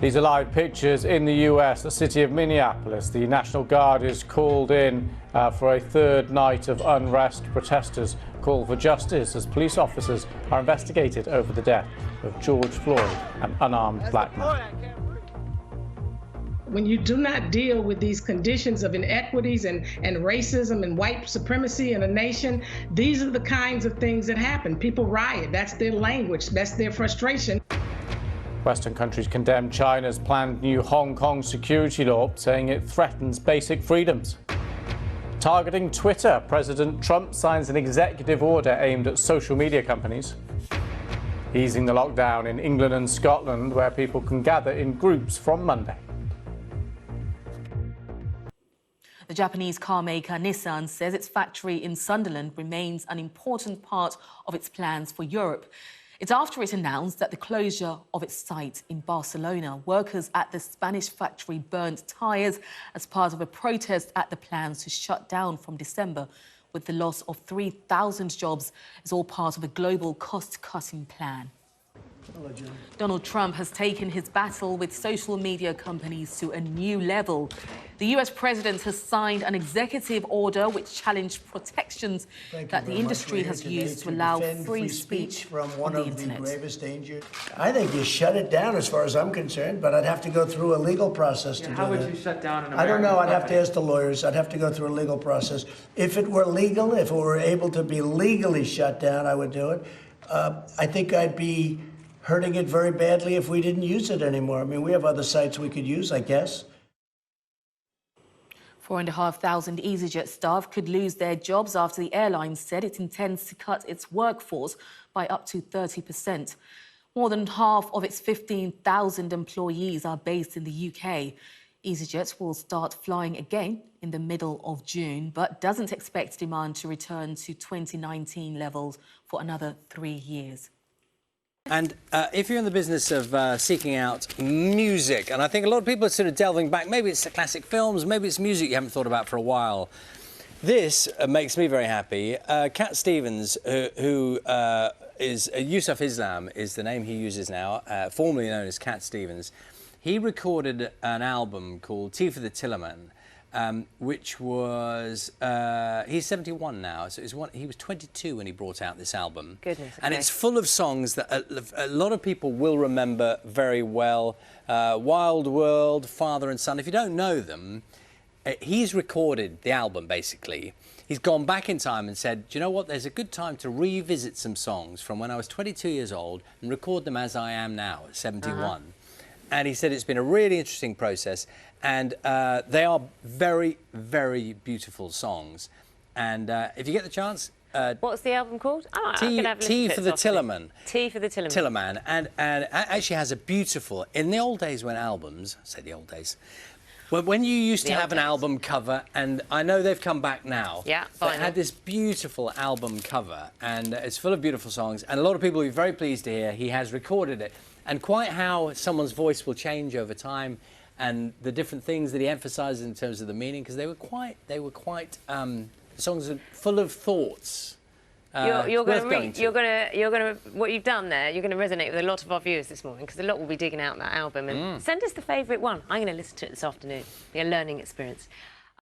These are live pictures in the US, the city of Minneapolis. The National Guard is called in for a third night of unrest. Protesters call for justice as police officers are investigated over the death of George Floyd, an unarmed black man. When you do not deal with these conditions of inequities and racism and white supremacy in a nation, these are the kinds of things that happen. People riot. That's their language. That's their frustration. Western countries condemn China's planned new Hong Kong security law, saying it threatens basic freedoms. Targeting Twitter, President Trump signs an executive order aimed at social media companies. Easing the lockdown in England and Scotland, where people can gather in groups from Monday. The Japanese car maker Nissan says its factory in Sunderland remains an important part of its plans for Europe. It's after it announced that the closure of its site in Barcelona. Workers at the Spanish factory burnt tyres as part of a protest at the plans to shut down from December, with the loss of 3,000 jobs as all part of a global cost-cutting plan. Donald Trump has taken his battle with social media companies to a new level. The US president has signed an executive order which challenged protections that the industry has used to allow free speech from on one the of the internet. gravest dangers. I think you shut it down as far as I'm concerned, but I'd have to go through a legal process to do that. How would you shut down an American I don't know. I'd have to company? ask the lawyers. I'd have to go through a legal process. If it were legal, if it were able to be legally shut down, I would do it. I think I'd be hurting it very badly if we didn't use it anymore. I mean, we have other sites we could use, I guess. 4,500 Easyjet staff could lose their jobs after the airline said it intends to cut its workforce by up to 30%. More than half of its 15,000 employees are based in the UK. Easyjet will start flying again in the middle of June, but doesn't expect demand to return to 2019 levels for another 3 years. And if you're in the business of seeking out music, and I think a lot of people are sort of delving back, maybe it's the classic films, maybe it's music you haven't thought about for a while. This makes me very happy. Cat Stevens, who is Yusuf Islam, is the name he uses now, formerly known as Cat Stevens. He recorded an album called Tea for the Tillerman, which was, he's 71 now, so he was 22 when he brought out this album. Goodness. And Okay. it's full of songs that a lot of people will remember very well. Wild World, Father and Son. If you don't know them, he's recorded the album, basically. He's gone back in time and said, do you know what, there's a good time to revisit some songs from when I was 22 years old and record them as I am now, at 71. And he said it's been a really interesting process. And they are very, very beautiful songs. And if you get the chance... What's the album called? Oh, Tea for the Tillerman. Tea for the Tillerman. Tillerman. And actually has a beautiful... In the old days when albums... I say the old days. When you used to have an album cover, and I know they've come back now. Yeah, They fine. had this beautiful album cover, and it's full of beautiful songs. And a lot of people will be very pleased to hear he has recorded it. And quite how someone's voice will change over time, and the different things that he emphasises in terms of the meaning, because the songs are full of thoughts. What you've done there, you're going to resonate with a lot of our viewers this morning, because a lot will be digging out that album. And send us the favourite one. I'm going to listen to it this afternoon. Be a learning experience.